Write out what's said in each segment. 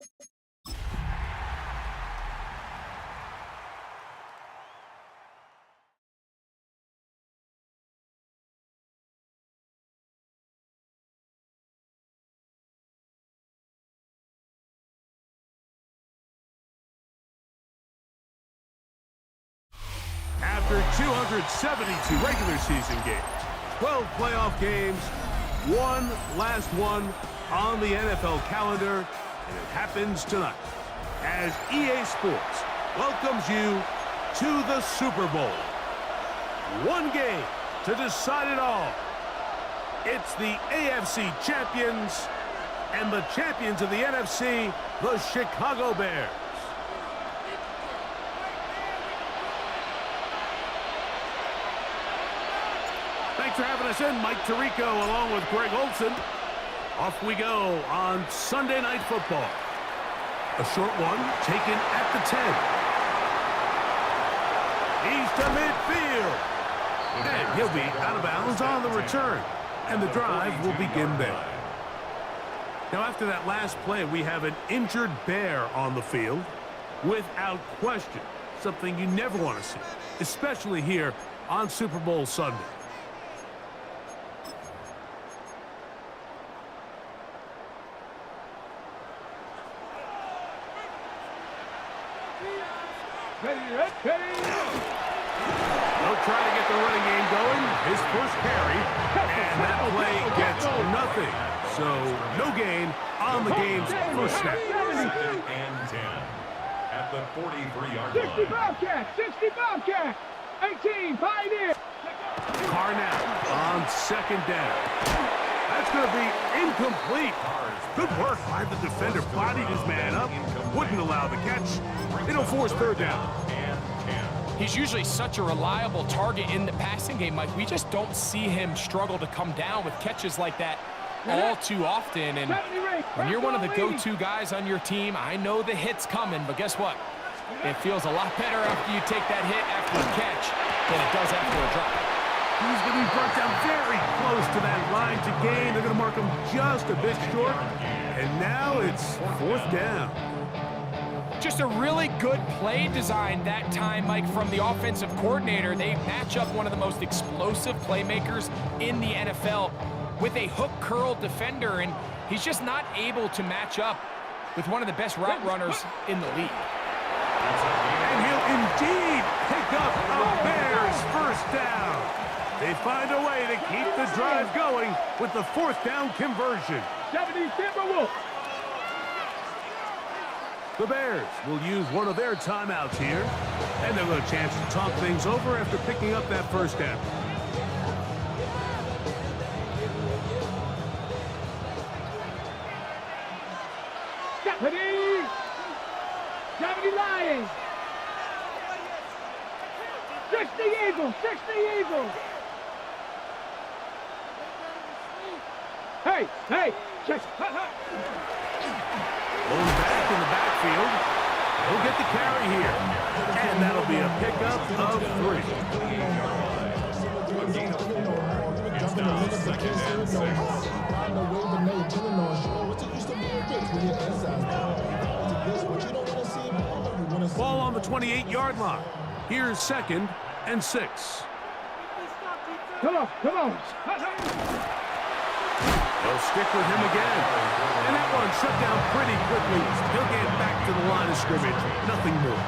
After 272 regular season games, 12 playoff games, one last one on the NFL calendar, and it happens tonight as EA Sports welcomes you to the Super Bowl. One game to decide it all. It's the AFC champions and the champions of the NFC, the Chicago Bears. Thanks for having us in, Mike Tirico, along with Greg Olson. Off we go on Sunday Night Football. A short one taken at the 10. He's to midfield. And he'll be out of bounds on the return. And the drive will begin there. Now, after that last play, we have an injured Bear on the field. Without question, something you never want to see, especially here on Super Bowl Sunday. They'll try to get the running game going. His first carry, and that play gets nothing. So no gain on the game's first snap. Second and 10 at the 43-yard line. 60 Bobcat, 60 Bobcat, 18 Pioneer. Carr now on second down. That's going to be incomplete. Good work by the defender. Bodied his man up. Wouldn't allow the catch. It'll force third down. He's usually such a reliable target in the passing game, Mike. We just don't see him struggle to come down with catches like that all too often. And when you're one of the go-to guys on your team, I know the hit's coming, but guess what? It feels a lot better after you take that hit after the catch than it does after a drop. He's going to be brought down very close to that line to gain. They're going to mark him just a bit short. And now it's fourth down. Just a really good play design that time, Mike, from the offensive coordinator. They match up one of the most explosive playmakers in the NFL with a hook curl defender, and he's just not able to match up with one of the best route runners in the league. And he'll indeed pick up a Bears first down. They find a way to keep the drive going with the fourth down conversion. 70 Timberwolves. The Bears will use one of their timeouts here, and they'll have a chance to talk things over after picking up that first down. Deputy! Deputy Lions! 60 Eagles! 60 Eagles! Hey! Hey! Check! Going back in the backfield. He'll get the carry here. And that'll be a pickup of 3. It's now second and 6. Ball on the 28-yard line. Here's second and 6. Come on! Come on! They'll stick with him again. And that one shut down pretty quickly. He'll get back to the line of scrimmage. Nothing more.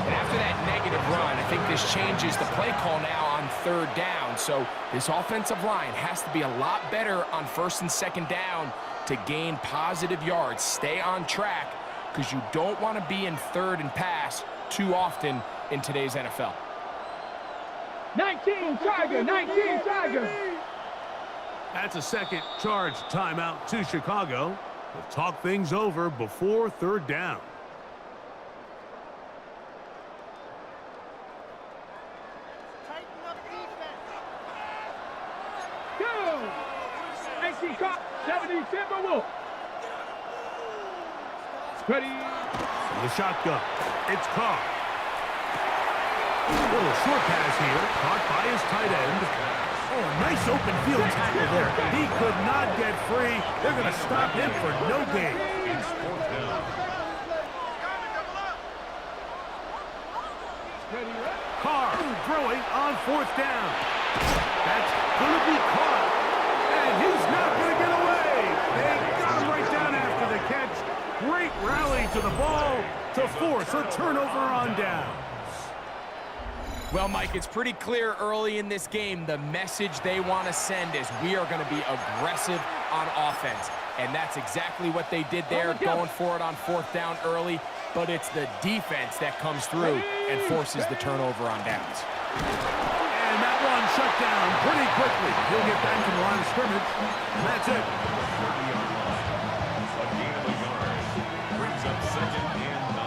And after that negative run, I think this changes the play call now on third down. So this offensive line has to be a lot better on first and second down to gain positive yards. Stay on track because you don't want to be in third and pass too often in today's NFL. 19 Tiger! 19 Tiger! That's a second charge timeout to Chicago. They'll talk things over before third down. Go! 18 Cop! 70 Timberwolves! Ready? From the shotgun, it's Carr. Little short pass here, caught by his tight end. Oh, nice open field tackle there. He could not get free. They're going to stop him for no gain. Carr throwing on 4th down. That's going to be caught. And he's not going to get away. They got him right down after the catch. Great rally to the ball to force a turnover on down. Well, Mike, it's pretty clear early in this game the message they want to send is we are going to be aggressive on offense. And that's exactly what they did there, going for it on 4th down early. But it's the defense that comes through and forces the turnover on downs. And that one shut down pretty quickly. He'll get back to the line of scrimmage, and that's it.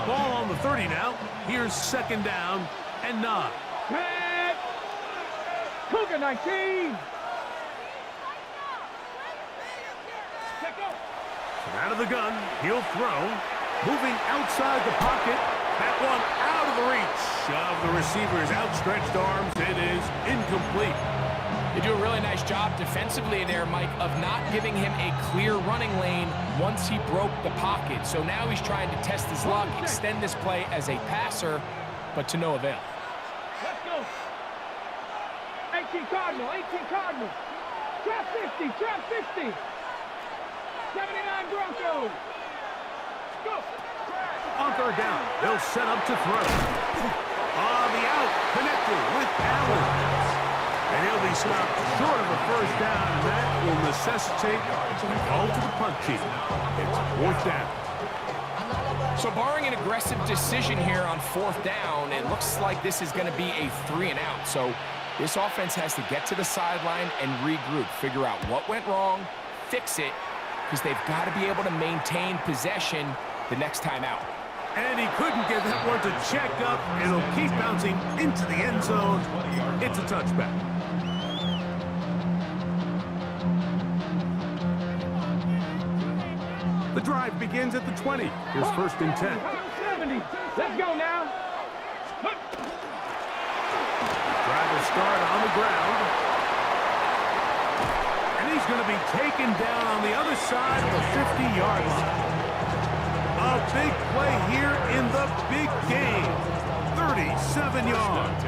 Ball on the 30 now. Here's 2nd down and 9. Cougar 19. From out of the gun, he'll throw. Moving outside the pocket. That one out of the reach of the receiver's outstretched arms. It is incomplete. They do a really nice job defensively there, Mike, of not giving him a clear running lane once he broke the pocket. So now he's trying to test his luck, extend this play as a passer, but to no avail. Let's go. 18 Cardinal, 18 Cardinal. Trap 50, trap 50. 79 Broncos. Go. On 3rd down, they'll set up to throw. On the out, connected with Allen. And he'll be stopped short of a 1st down, and that will necessitate a call to the punt team. It's 4th down. So barring an aggressive decision here on 4th down, it looks like this is going to be a 3 and out. So this offense has to get to the sideline and regroup, figure out what went wrong, fix it, because they've got to be able to maintain possession the next time out. And he couldn't get that one to check up. It'll keep bouncing into the end zone. It's a touchback. The drive begins at the 20. Here's 1st and 10. 70. Let's go now. Drive will start on the ground. And he's going to be taken down on the other side of the 50-yard line. A big play here in the big game. 37 yards.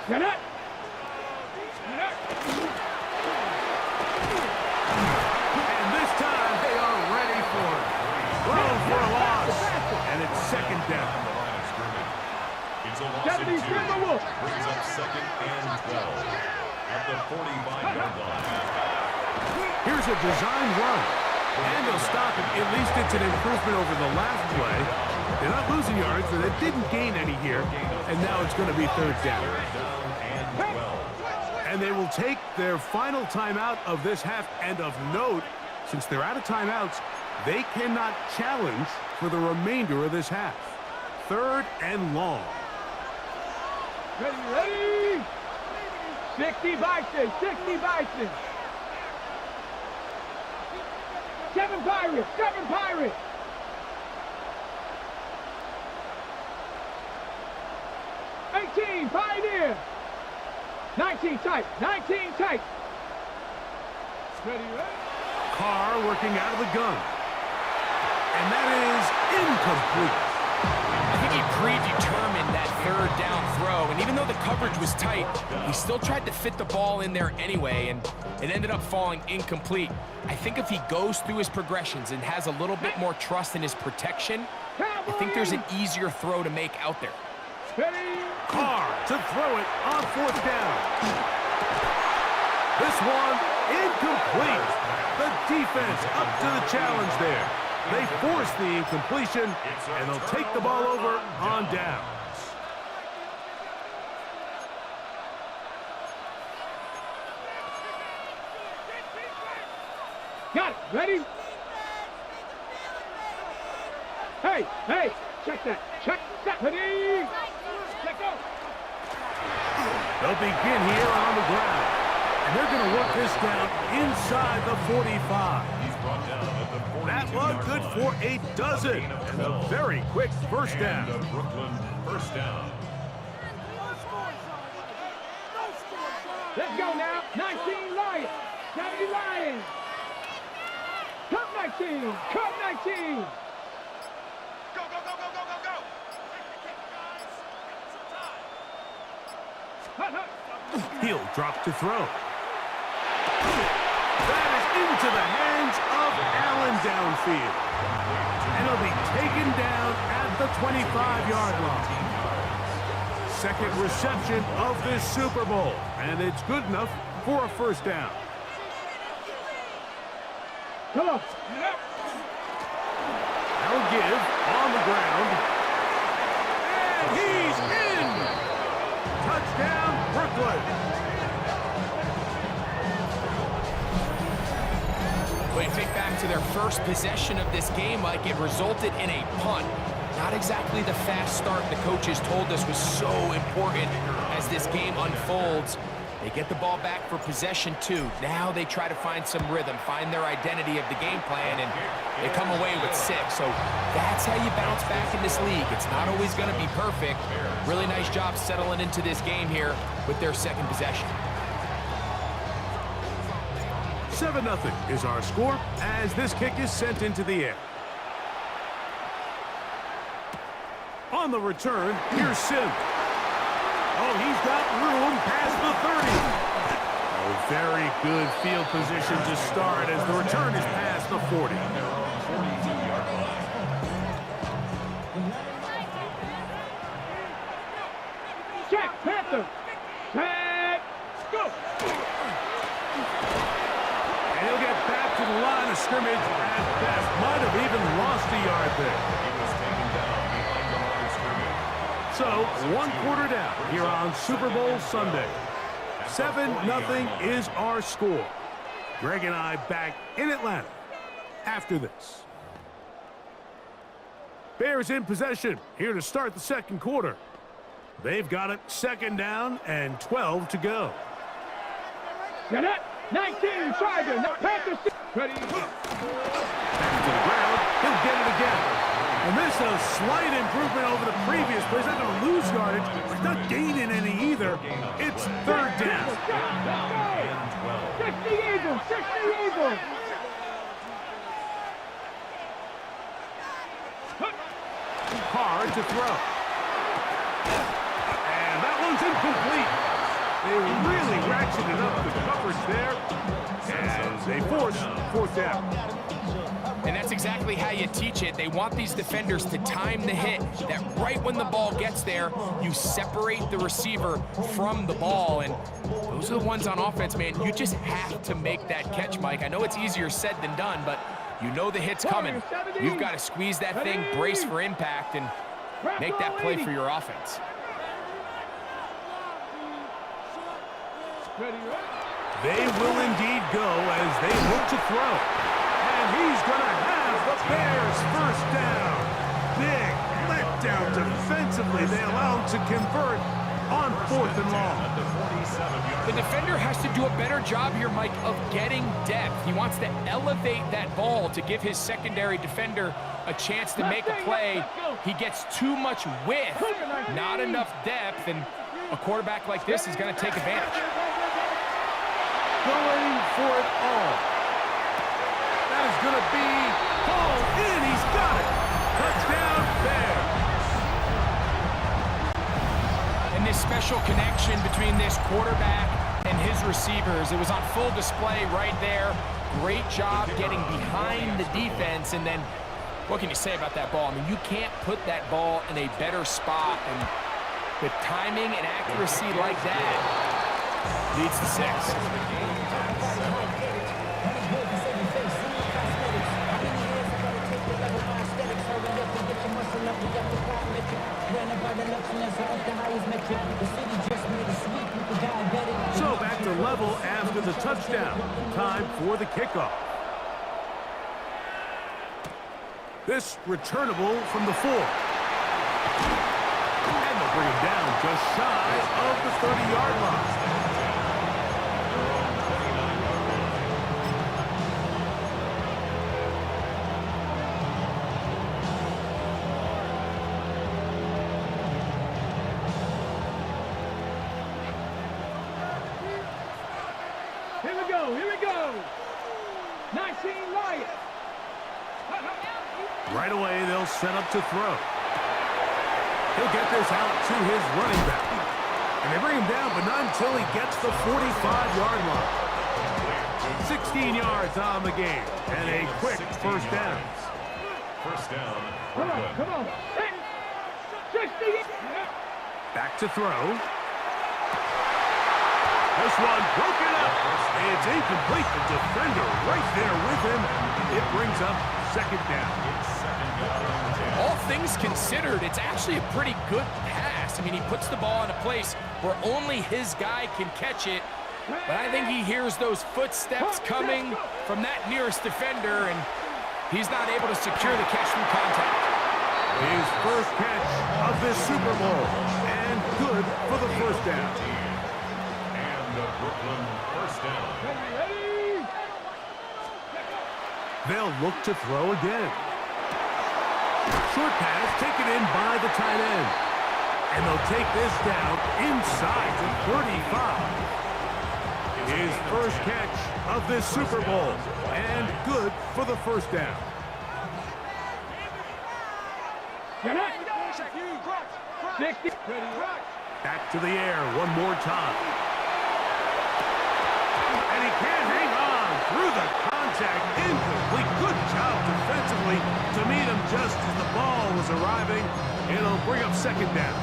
Get it. And this time they are ready for it. Throw for a loss. And it's 2nd down. Deputy Timberwolf. Brings up 2nd and 12 at the 45-yard line. Here's a design run. And they'll stop it. At least it's an improvement over the last play. They're not losing yards, but they didn't gain any here. And now it's going to be 3rd down. And they will take their final timeout of this half. And of note, since they're out of timeouts, they cannot challenge for the remainder of this half. 3rd and long. Ready, ready. 60 Bison, 60 Bison. 7 Pirates, 7 Pirates. 18 Pioneer. 19 tight, 19 tight. Ready, ready. Carr working out of the gun. And that is incomplete. I think he predetermined that 3rd down throw, and even though the coverage was tight, he still tried to fit the ball in there anyway, and it ended up falling incomplete. I think if he goes through his progressions and has a little bit more trust in his protection, I think there's an easier throw to make out there. Carr to throw it on 4th down. This one incomplete. The defense up to the challenge there. They force the incompletion, and they'll take the ball over on down. Got it. Ready? Hey, hey, check that. Check that. Ready? Let go. They'll begin here on the ground. And they're going to work this down inside the 45. That one good for a dozen. And a very quick 1st down. Brooklyn 1st down. Let's go now. 19 Lions. 70 Lions. Cup 19. Cup 19. He'll drop to throw. That is into the hands of Allen downfield. And he'll be taken down at the 25-yard line. Second reception of this Super Bowl, and it's good enough for a first down. Come on. They'll give on the ground. And he's in! Touchdown, Brooklyn. When you think back to their first possession of this game, like it resulted in a punt. Not exactly the fast start the coaches told us was so important as this game unfolds. They get the ball back for possession 2. Now they try to find some rhythm, find their identity of the game plan, and they come away with 6. So that's how you bounce back in this league. It's not always going to be perfect. Really nice job settling into this game here with their second possession. 7-0 is our score as this kick is sent into the air. On the return, here's Sim. Oh, he's got room past the 30. Oh, very good field position to start as the return is past the 40. Check, Panther. Check. Go. And he'll get back to the line of scrimmage at best. Might have even lost a yard there. So, 1 quarter down here on Super Bowl Sunday. 7-0 is our score. Greg and I back in Atlanta after this. Bears in possession here to start the second quarter. They've got it 2nd down and 12 to go. Get it. 19, Charger. Now Panthers. Ready. Back to the ground. He'll get it again. And this is a slight improvement over the previous play. He's not going to lose yardage. He's not gaining any either. It's 3rd down. 60 Eagles. 60 Eagles. Hard to throw. And that one's incomplete. They really ratcheted up the coverage there as they force 4th down. And that's exactly how you teach it. They want these defenders to time the hit, that right when the ball gets there, you separate the receiver from the ball. And those are the ones on offense, man. You just have to make that catch, Mike. I know it's easier said than done, but you know the hit's coming. You've got to squeeze that thing, brace for impact, and make that play for your offense. They will indeed go as they look to throw. And he's going to have the Bears first down. Big letdown defensively. They allow him to convert on 4th and long. The defender has to do a better job here, Mike, of getting depth. He wants to elevate that ball to give his secondary defender a chance to make a play. He gets too much width, not enough depth, and a quarterback like this is going to take advantage. Going for it all. That is going to be hauled in. He's got it. Touchdown, Bears. And this special connection between this quarterback and his receivers, it was on full display right there. Great job getting behind the defense. And then what can you say about that ball? I mean, you can't put that ball in a better spot. And with timing and accuracy like that, leads to 6. So back to level after the touchdown. Time for the kickoff. This returnable from the 4. And they'll bring him down just shy of the 30-yard line. Here we go. 19 Lions. Right away, they'll set up to throw. He'll get this out to his running back. And they bring him down, but not until he gets the 45-yard line. 16 yards on the game, and a quick first down. First down. Come on, come on. 60. Back to throw. This one broken up. It's incomplete. The defender right there with him. It brings up second down. All things considered, it's actually a pretty good pass. I mean, he puts the ball in a place where only his guy can catch it. But I think he hears those footsteps coming from that nearest defender, and he's not able to secure the catch through contact. His first catch of this Super Bowl, and good for the first down. And the Brooklyn first down. They'll look to throw again. Short pass taken in by the tight end. And they'll take this down inside the 35. His first catch of this Super Bowl, and good for the first down. Back to the air one more time. And he can't hang on through the contact. Incomplete. Good job defensively to meet him just as the ball was arriving. It'll bring up second down.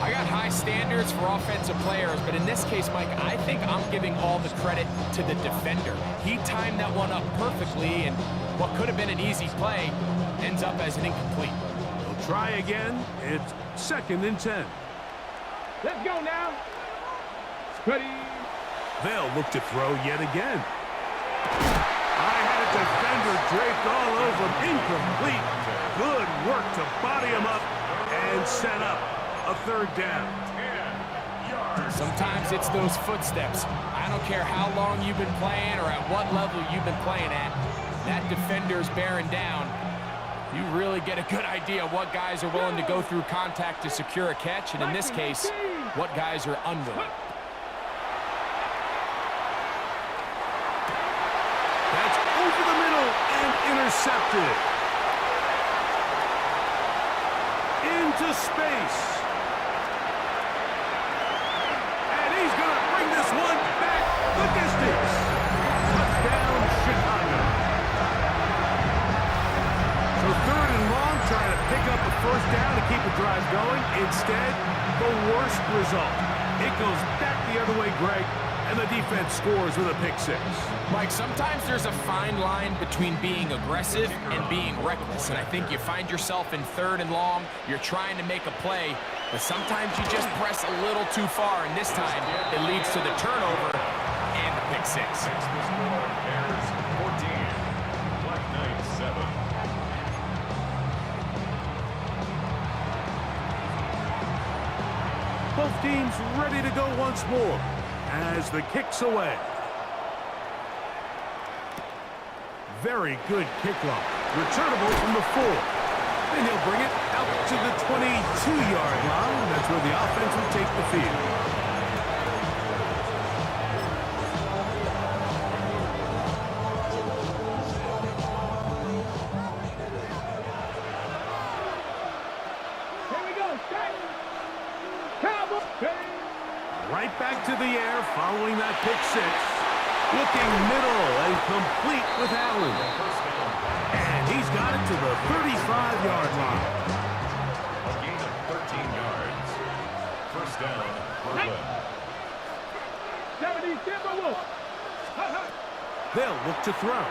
I got high standards for offensive players, but in this case, Mike, I think I'm giving all the credit to the defender. He timed that one up perfectly, and what could have been an easy play ends up as an incomplete. We'll try again. It's second and 10. Let's go now. Ready. They'll look to throw yet again. I had a defender draped all over him. Incomplete. Good work to body him up and set up a third down. Sometimes it's those footsteps. I don't care how long you've been playing or at what level you've been playing at. That defender's bearing down. You really get a good idea of what guys are willing to go through contact to secure a catch, and in this case, what guys are unwilling. That's over the middle and intercepted. Into space. And he's going to bring this one back the distance. Touchdown, Chicago. So third and long, trying to pick up a first down to keep the drive going. Instead, the worst result. It goes back the other way, Greg, and the defense scores with a pick six. Mike, sometimes there's a fine line between being aggressive and being reckless, and I think you find yourself in third and long, you're trying to make a play, but sometimes you just press a little too far, and this time it leads to the turnover and the pick six. Bears 14, Black Knights 7. Both teams ready to go once more as the kick's away. Very good kickoff. Returnable from the 4. And he'll bring it out to the 22-yard line. That's where the offense will take the field. Here we go. Cowboy. Right back to the air following that pick six. Looking middle and complete with Allen. And he's got it to the 35-yard line. A gain of 13 yards. First down, Brooklyn. 70 Timberwolves. They'll look to throw.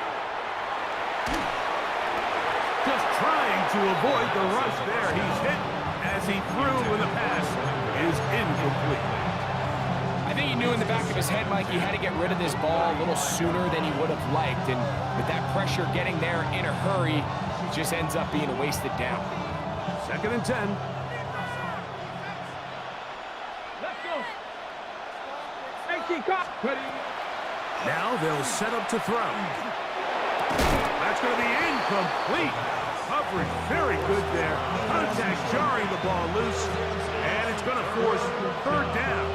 Just trying to avoid the rush there. He's hit as he threw with a pass is incomplete. I think he knew in the back of his head, Mike, he had to get rid of this ball a little sooner than he would have liked. And with that pressure getting there in a hurry, it just ends up being a wasted down. Second and 10. Let's go. 18 cop. Ready. Now they'll set up to throw. That's going to be incomplete. Coverage very good there. Contact jarring the ball loose. And it's going to force third down.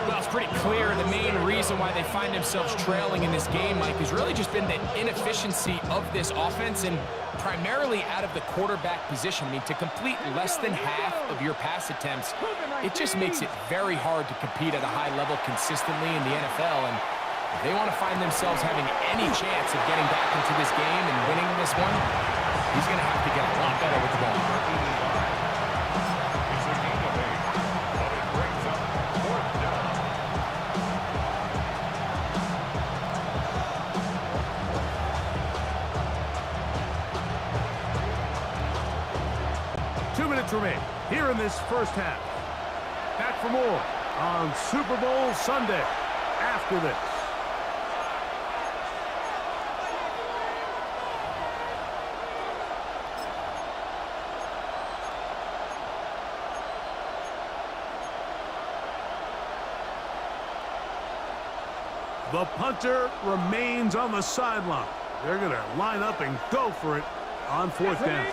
Well, pretty clear the main reason why they find themselves trailing in this game, Mike, has really just been the inefficiency of this offense and primarily out of the quarterback position. I mean, to complete less than half of your pass attempts, it just makes it very hard to compete at a high level consistently in the NFL. And if they want to find themselves having any chance of getting back into this game and winning this one, he's going to have to get a lot better with the ball. It's a gain of 8, but it brings up 4th down. Remain here in this first half. Back for more on Super Bowl Sunday after this. The punter remains on the sideline. They're going to line up and go for it on 4th down.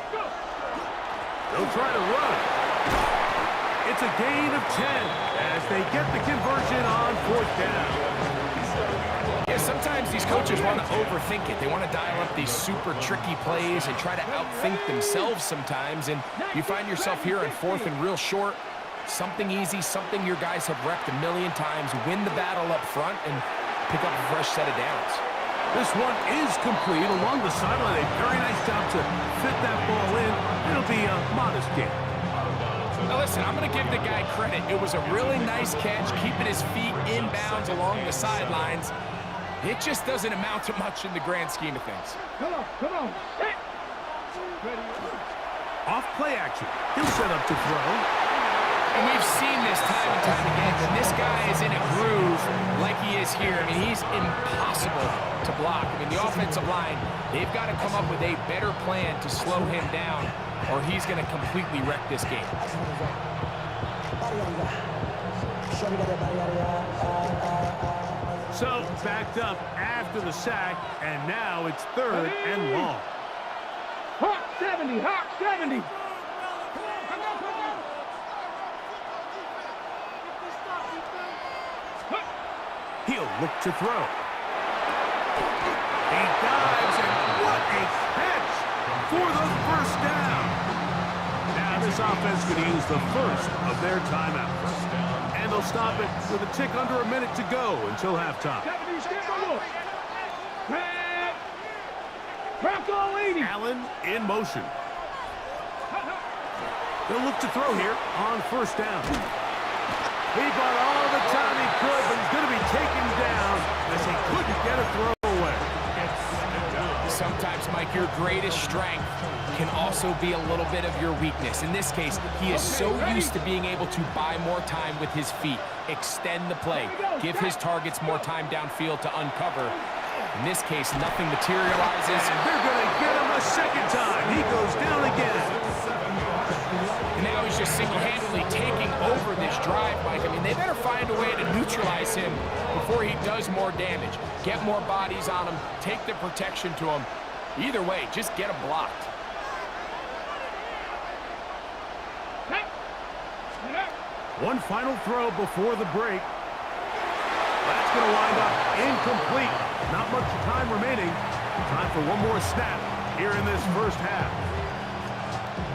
They'll try to run. It's a gain of 10 as they get the conversion on 4th down. Yeah, sometimes these coaches want to overthink it. They want to dial up these super tricky plays and try to outthink themselves sometimes. And you find yourself here on 4th and real short. Something easy, something your guys have repped a million times. Win the battle up front and pick up a fresh set of downs. This one is complete along the sideline. A very nice job to fit that ball in. It'll be a modest gain. Now listen, I'm going to give the guy credit. It was a really nice catch, keeping his feet in bounds along the sidelines. It just doesn't amount to much in the grand scheme of things. Come on. Hey. Off play action. He'll set up to throw. And we've seen this time and time again. When this guy is in a groove like he is here, I mean, he's impossible to block. I mean, the offensive line, they've got to come up with a better plan to slow him down, or he's going to completely wreck this game. So, backed up after the sack, and now it's 3rd and long. Hawk 70, Hawk 70. He'll look to throw. He dives, and what a catch for the 1st down. Now this offense could use the first of their timeouts. And they'll stop it with a tick under a minute to go until halftime. Allen in motion. They'll look to throw here on 1st down. He got all the time he could, but he's going to be taken down as he couldn't get a throw away. Sometimes, Mike, your greatest strength can also be a little bit of your weakness. In this case, he is so used to being able to buy more time with his feet, extend the play, give his targets more time downfield to uncover. In this case, nothing materializes. And they're going to get him a second time. He goes down again. And now he's just single-handedly taking over this drive, Mike. I mean, they better find a way to neutralize him before he does more damage. Get more bodies on him, take the protection to him. Either way, just get him blocked. One final throw before the break. That's going to wind up incomplete. Not much time remaining. Time for one more snap here in this first half.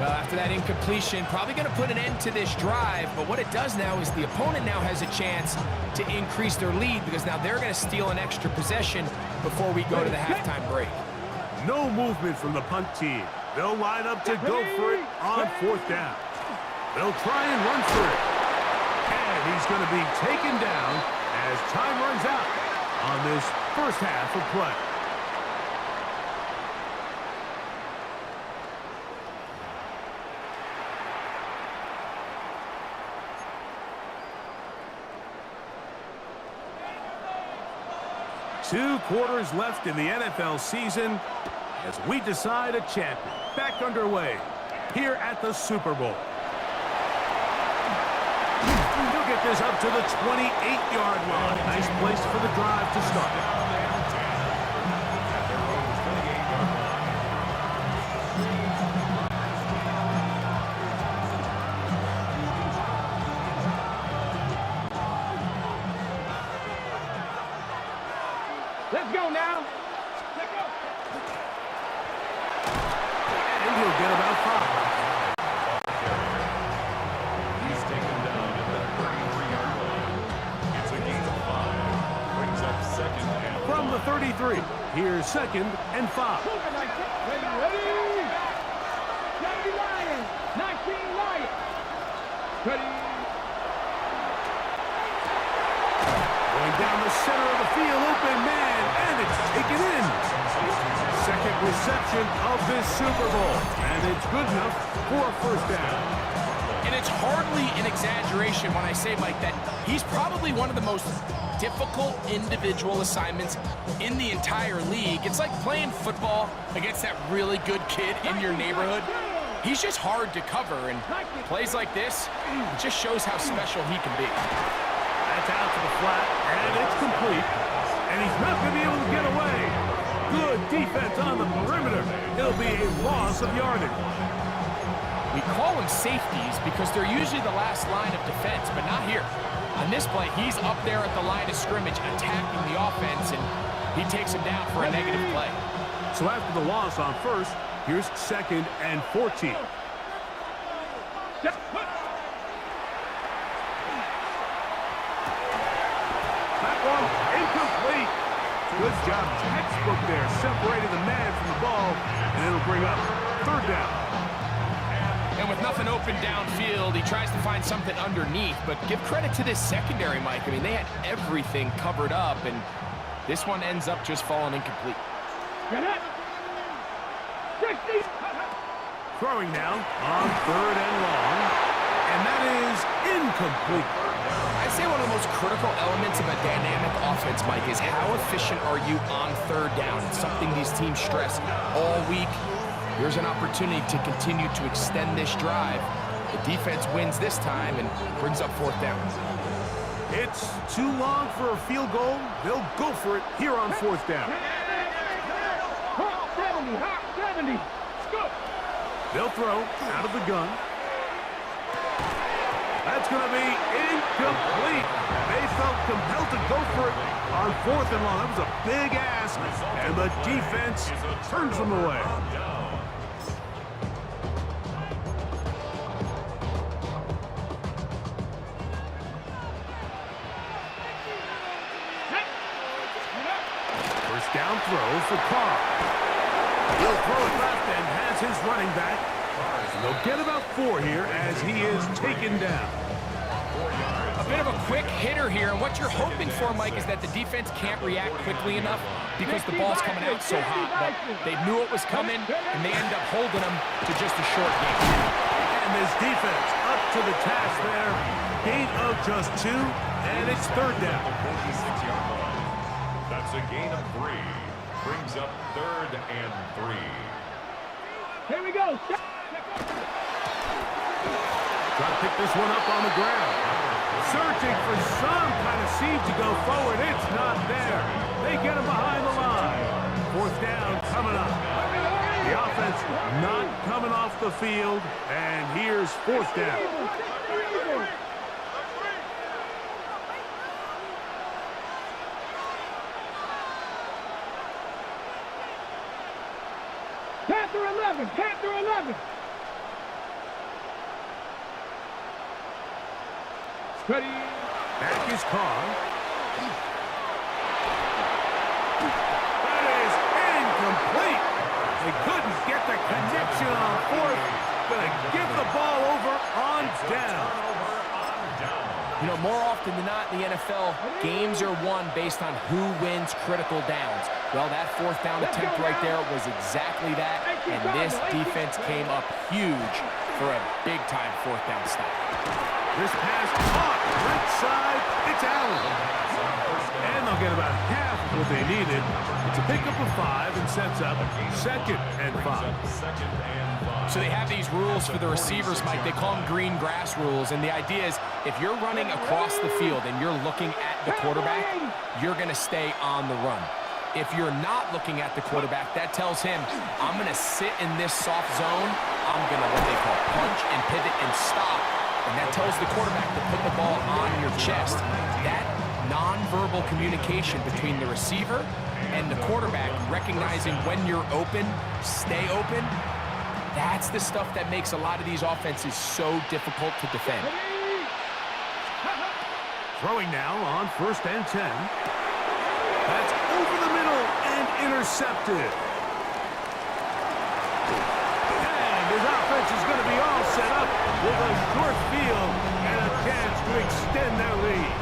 Well, after that incompletion, probably going to put an end to this drive, but what it does now is the opponent now has a chance to increase their lead because now they're going to steal an extra possession before we go to the halftime break. No movement from the punt team. They'll line up to go for it on 4th down. They'll try and run for it. And he's going to be taken down as time runs out on this first half of play. Two quarters left in the NFL season as we decide a champion. Back underway here at the Super Bowl. He'll get this up to the 28-yard line. Nice place for the drive to start. Let's go now. Let's go. And he'll get about 5. He's taken down at the 33-yard line. It's a gain of 5. Brings up second and From the 33, here's 2nd and 5. Ready, ready. 70 Lions. 19 Lions. Ready. Going down the center of the field, open man, and it's taken in. Second reception of this Super Bowl, and it's good enough for a first down. And it's hardly an exaggeration when I say, Mike, that he's probably one of the most difficult individual assignments in the entire league. It's like playing football against that really good kid in your neighborhood. He's just hard to cover, and plays like this, it just shows how special he can be. That's out to the flat, and it's complete. And he's not going to be able to get away. Good defense on the perimeter. It'll be a loss of yardage. We call them safeties because they're usually the last line of defense, but not here. On this play, he's up there at the line of scrimmage attacking the offense, and he takes him down for a negative play. So after the loss on first, here's 2nd and 14. That one incomplete. Good job, textbook there, separating the man from the ball, and it'll bring up 3rd down. And with nothing open downfield, he tries to find something underneath, but give credit to this secondary, Mike. I mean, they had everything covered up, and this one ends up just falling incomplete. Throwing now on 3rd and long, and that is incomplete. I'd say one of the most critical elements of a dynamic offense, Mike, is how efficient are you on 3rd down? It's something these teams stress all week. Here's an opportunity to continue to extend this drive. The defense wins this time and brings up 4th down. It's too long for a field goal. They'll go for it here on 4th down. 70. Go. They'll throw out of the gun. That's going to be incomplete. They felt compelled to go for it on 4th and long. That was a big ask, and the defense turns them away. First down throw for Carr. He'll throw it left and has his running back. They'll get about 4 here as he is taken down. A bit of a quick hitter here, and what you're hoping for, Mike, is that the defense can't react quickly enough because the ball's coming out so hot. But they knew it was coming, and they end up holding them to just a short game. And this defense up to the task there. Gain of just 2, and it's 3rd down. 46-yard line. That's a gain of 3. Brings up 3rd and 3. Here we go. Try to pick this one up on the ground. Searching for some kind of seed to go forward. It's not there. They get him behind the line. 4th down coming up. The offense not coming off the field. And here's 4th down. Panther 11. Ready. Back is Carr. That is incomplete. They couldn't get the connection on 4th. Gonna give the ball over on down. You know, more often than not in the NFL, games are won based on who wins critical downs. Well, that 4th down attempt right there was exactly that, and this defense came up huge for a big-time 4th down stop. This pass caught right side. It's Allen. And they'll get about half of what they needed. It's a pickup of 5 and sets up 2nd and 5. So they have these rules for the receivers, Mike. They call them green grass rules, and the idea is if you're running across the field and you're looking at the quarterback, you're going to stay on the run. If you're not looking at the quarterback, that tells him, I'm going to sit in this soft zone. I'm going to what they call punch and pivot and stop. And that tells the quarterback to put the ball on your chest. That nonverbal communication between the receiver and the quarterback, recognizing when you're open, stay open. That's the stuff that makes a lot of these offenses so difficult to defend. Throwing now on 1st and 10. That's over the middle and intercepted. And his offense is going to be all set up with a short field and a chance to extend their lead.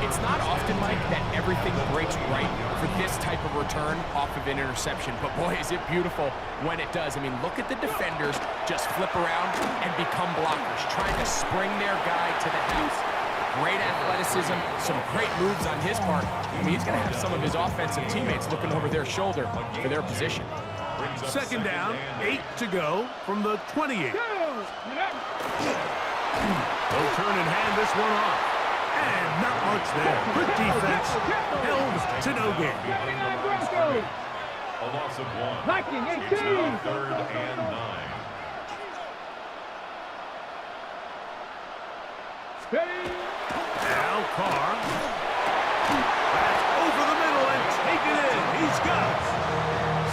It's not often, Mike, that everything breaks right for this type of return off of an interception. But, boy, is it beautiful when it does. I mean, look at the defenders just flip around and become blockers, trying to spring their guy to the house. Great athleticism, some great moves on his part. I mean, he's going to have some of his offensive teammates looking over their shoulder for their position. 2nd down, 8 to go from the 28. They'll turn and hand this one off. And not much there. Good defense. Held to no gain. A loss of 1. Viking, It's 18. now 3rd and 9. Now Carr. That's over the middle and take it in. He's got it.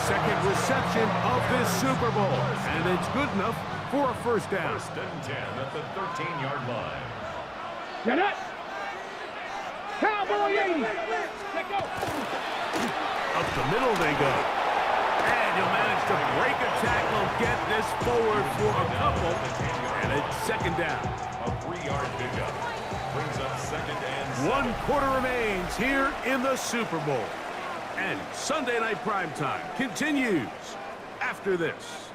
2nd reception of this Super Bowl. And it's good enough for a 1st down. 1st and 10 at the 13-yard line. Get it. Cowboy 80. Let go. Up the middle they go. And he'll manage to break a tackle, get this forward for a couple. And it's 2nd down. A 3-yard pickup. Brings up 2nd and 1 quarter remains here in the Super Bowl. And Sunday Night Primetime continues after this.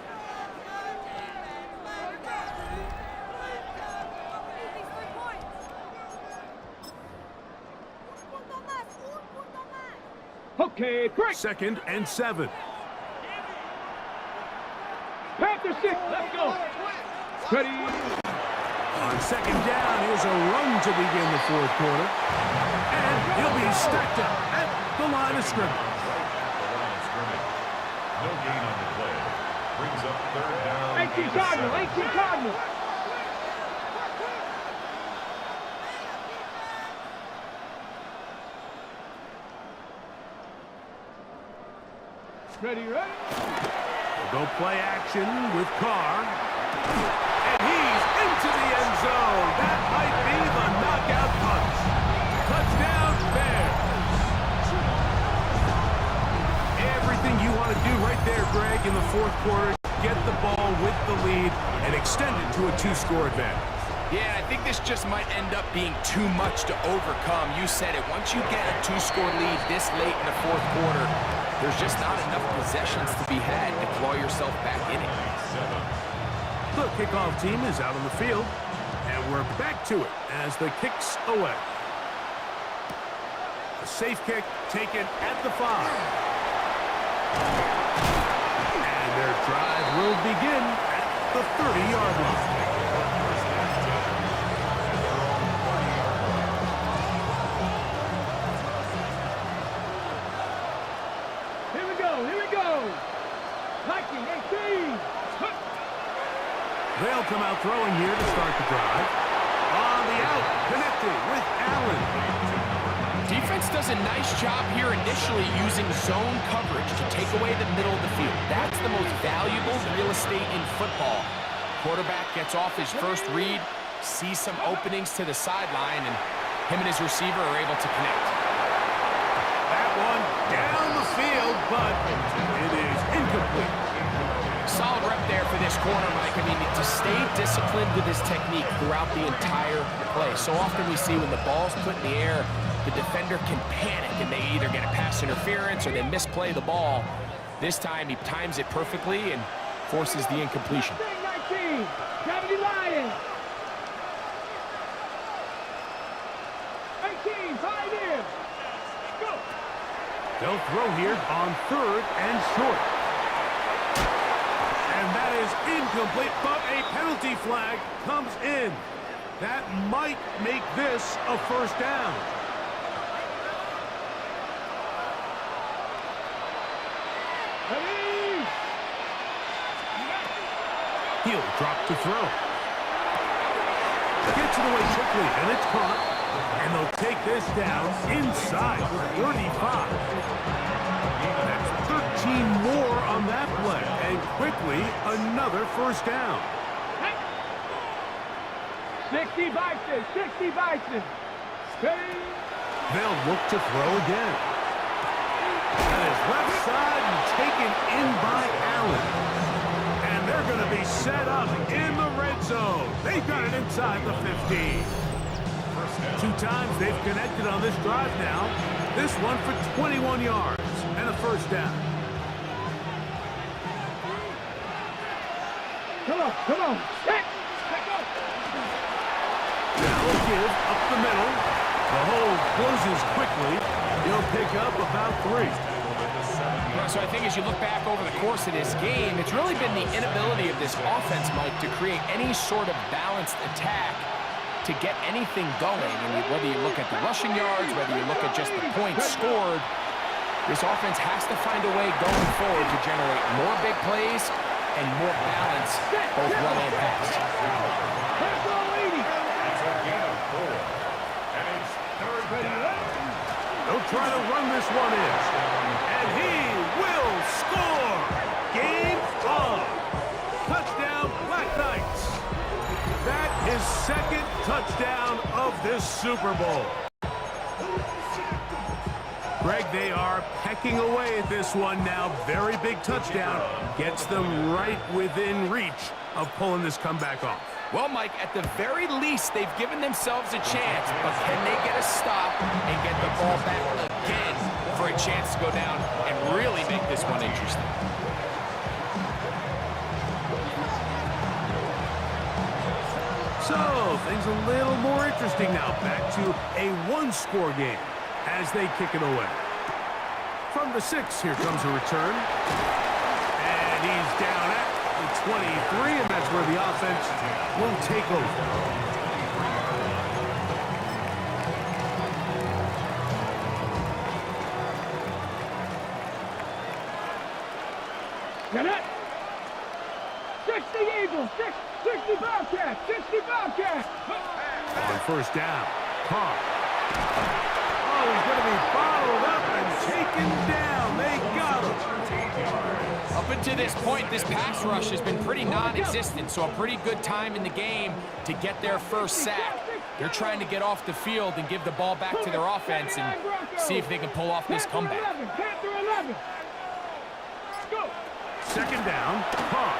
Okay, break. 2nd and 7. Panther 6. Let's go. Ready. On 2nd down, here's a run to begin the 4th quarter. And he'll be stacked up at the line of scrimmage. no gain on the play. Brings up 3rd down. 18 Cardinal. 18 Cardinal. Ready, ready. They'll go play action with Carr. And he's into the end zone. That might be the knockout punch. Touchdown, Bears. Everything you want to do right there, Greg, in the 4th quarter. Get the ball with the lead and extend it to a 2-score advantage. Yeah, I think this just might end up being too much to overcome. You said it. Once you get a 2-score lead this late in the 4th quarter, there's just not enough possessions to be had to claw yourself back in it. The kickoff team is out on the field, and we're back to it as the kick's away. A safe kick taken at the 5. And their drive will begin at the 30-yard line. They'll come out throwing here to start the drive. On the out, connecting with Allen. Defense does a nice job here initially using zone coverage to take away the middle of the field. That's the most valuable real estate in football. Quarterback gets off his first read, sees some openings to the sideline, and him and his receiver are able to connect. That one down the field, but it is incomplete. Solid rep there for this corner, Mike. I mean, to stay disciplined with his technique throughout the entire play. So often we see when the ball's put in the air, the defender can panic and they either get a pass interference or they misplay the ball. This time he times it perfectly and forces the incompletion. 19, Gravity Lions. 18, 5 in. Go. They'll throw here on 3rd and short. And that is incomplete, but a penalty flag comes in. That might make this a 1st down. Ready. He'll drop to throw. Gets it away quickly, and it's caught And they'll take this down inside the 35. That's 13 more on that play. And quickly, another first down. 60 Bison, 60 Bison. They'll look to throw again. And his left side and taken in by Allen. And they're going to be set up in the red zone. They've got it inside the 15. 2 times they've connected on this drive now. This one for 21 yards and a first down. Come on, come on. Now give up the middle. The hole closes quickly. He'll pick up about 3. Yeah, so I think as you look back over the course of this game, it's really been the inability of this offense, Mike, to create any sort of balanced attack to get anything going. And whether you look at the rushing yards, whether you look at just the points scored, this offense has to find a way going forward to generate more big plays and more balance, both run and pass. They'll try to run this one in. And he will score. Game on. Touchdown, Black Knights. That is second touchdown of this Super Bowl. Greg, they are pecking away at this one now. Very big touchdown. Gets them right within reach of pulling this comeback off. Well, Mike, at the very least, they've given themselves a chance, but can they get a stop and get the ball back again for a chance to go down and really make this one interesting? So, things a little more interesting now. Back to a one-score game as they kick it away. From the 6, here comes a return. And he's down at the 23, and that's where the offense will take over. Get it! 60 Eagles, 60 Bobcats, 60 Bobcats! On first down, Carr. Oh, he's going to be bottled up and taken down. They got him. Up until this point, this pass rush has been pretty non-existent, so a pretty good time in the game to get their first sack. They're trying to get off the field and give the ball back to their offense and see if they can pull off this comeback. Second down, Carr.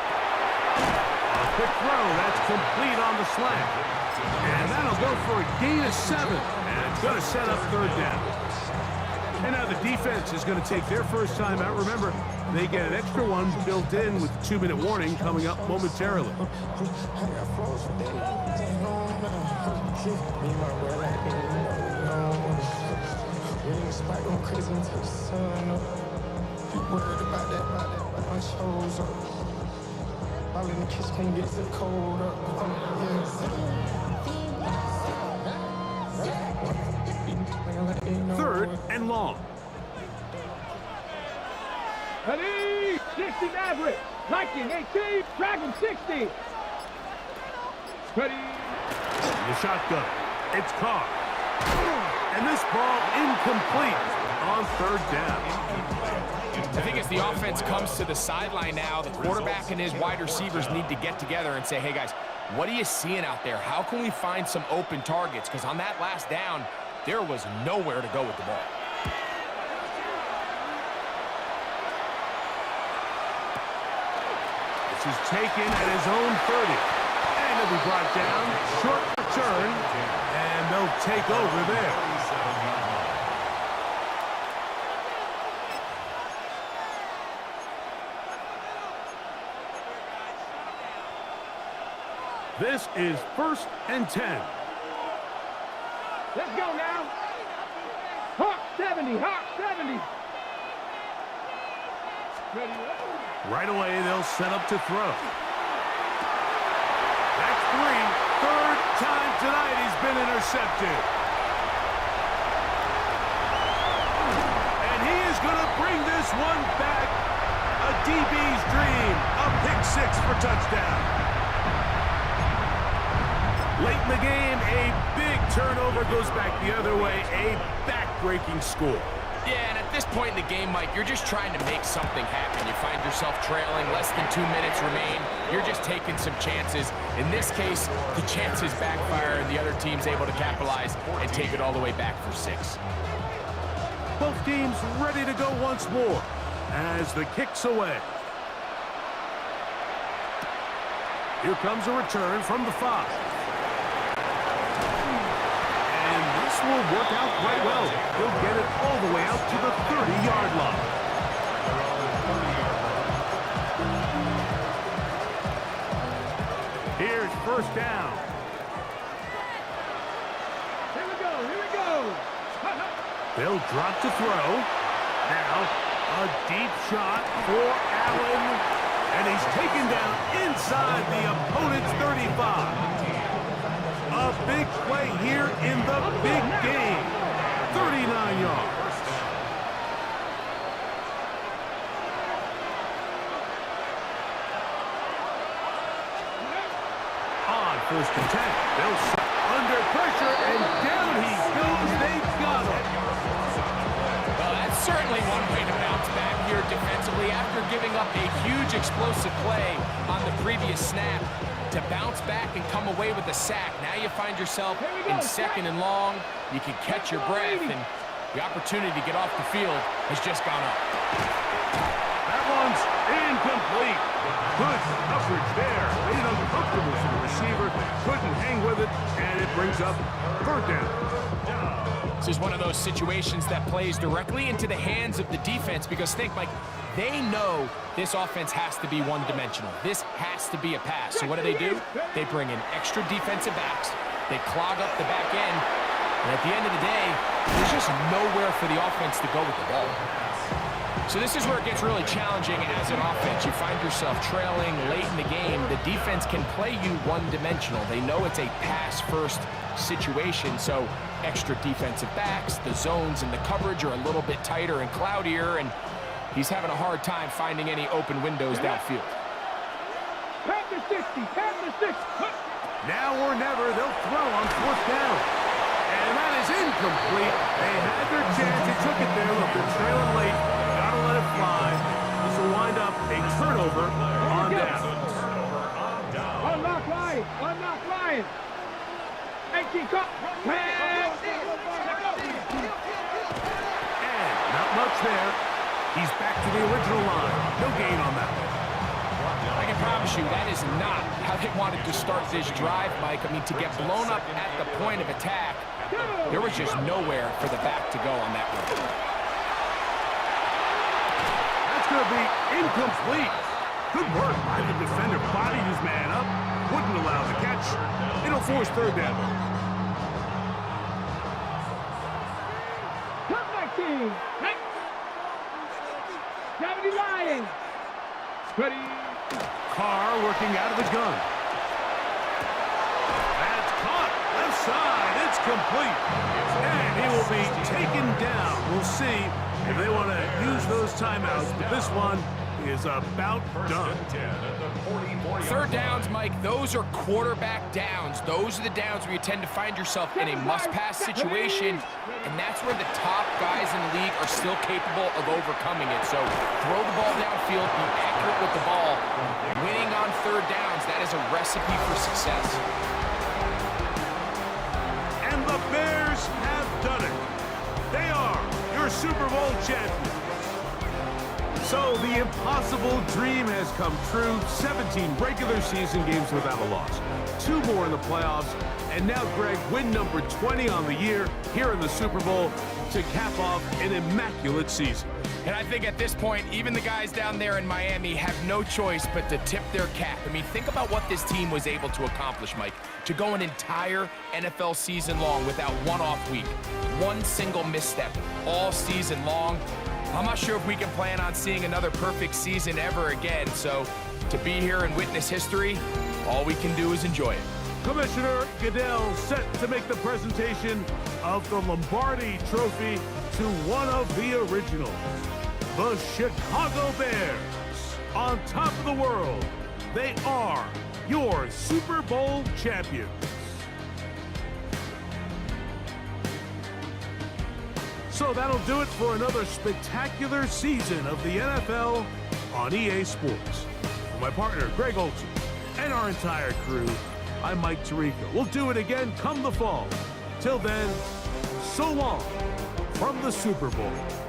A quick throw, that's complete on the slant. And that'll go for a gain of 7. And it's going to set up third down. And now the defense is going to take their first time out. Remember, they get an extra one built in with 2-minute warning coming up momentarily. Third and long. Ready? 60 Maverick. Viking 18. Dragon 60. Ready? The shotgun. It's Carr. And this ball incomplete on third down. I think as the offense comes to the sideline now, the quarterback and his wide receivers need to get together and say, hey, guys, what are you seeing out there? How can we find some open targets? Because on that last down, there was nowhere to go with the ball. This is taken at his own 30. And he'll be brought down. Short return. And they'll take over there. This is 1st and 10. Let's go now. Hawk 70. Hawk 70. Ready? Right away, they'll set up to throw. That's 3. Third time tonight he's been intercepted. And he is going to bring this one back. A DB's dream. A pick 6 for touchdown. Late in the game, a big turnover goes back the other way. A back-breaking score. Yeah, and at this point in the game, Mike, you're just trying to make something happen. You find yourself trailing, less than 2 minutes remain. You're just taking some chances. In this case, the chances backfire, and the other team's able to capitalize and take it all the way back for 6. Both teams ready to go once more as the kick's away. Here comes a return from the 5. This will work out quite well. He'll get it all the way out to the 30-yard line. Here's first down. Here we go, here we go. They'll drop to throw. Now, a deep shot for Allen. And he's taken down inside the opponent's 35. A big play here in the big game. 39 yards. On first and 10. They'll shot under pressure, and down he goes. They've got him. Well, that's certainly one way to bounce back here defensively after giving up a huge explosive play on the previous snap. To bounce back and come away with a sack. Now you find yourself in 2nd and long. You can catch your breath, and the opportunity to get off the field has just gone up. That one's incomplete. Good coverage there. Made it uncomfortable for the receiver. Couldn't hang with it, and it brings up 3rd down. This is one of those situations that plays directly into the hands of the defense, because think, Mike, they know this offense has to be one-dimensional. This has to be a pass. So what do? They bring in extra defensive backs. They clog up the back end. And at the end of the day, there's just nowhere for the offense to go with the ball. So this is where it gets really challenging as an offense. You find yourself trailing late in the game. The defense can play you one-dimensional. They know it's a pass-first situation, so extra defensive backs, the zones and the coverage are a little bit tighter and cloudier, and he's having a hard time finding any open windows downfield. Pat the 60, pat the 6. Now or never, they'll throw on 4th down. And that is incomplete. They had their chance. They took it there. Look, they're trailing late. Gotta let it fly. This will wind up a turnover on down. Unlock line, unlock line. And keep up. And not much there. He's back to the original line. No gain on that one. I can promise you that is not how they wanted to start this drive, Mike. I mean, to get blown up at the point of attack, there was just nowhere for the back to go on that one. That's going to be incomplete. Good work by the defender. Bodied his man up. Wouldn't allow the catch. It'll force 3rd down. Come back, team. Gravity Lions. Ready. Carr working out of the gun. That's caught. Left side. It's complete. And he will be taken down. We'll see if they want to use those timeouts. But this one is about done. 3rd downs, Mike, those are quarterback downs. Those are the downs where you tend to find yourself in a must-pass situation, and that's where the top guys in the league are still capable of overcoming it. So throw the ball downfield, be accurate with the ball. Winning on 3rd downs, that is a recipe for success. And the Bears have done it. They are your Super Bowl champions. So the impossible dream has come true. 17 regular season games without a loss. 2 more in the playoffs. And now, Greg, win number 20 on the year here in the Super Bowl to cap off an immaculate season. And I think at this point, even the guys down there in Miami have no choice but to tip their cap. I mean, think about what this team was able to accomplish, Mike. To go an entire NFL season long without one off week, one single misstep all season long. I'm not sure if we can plan on seeing another perfect season ever again. So to be here and witness history, all we can do is enjoy it. Commissioner Goodell set to make the presentation of the Lombardi Trophy to one of the originals, the Chicago Bears. On top of the world, they are your Super Bowl champions. So that'll do it for another spectacular season of the NFL on EA Sports. For my partner, Greg Olson, and our entire crew, I'm Mike Tirico. We'll do it again come the fall. Till then, so long from the Super Bowl.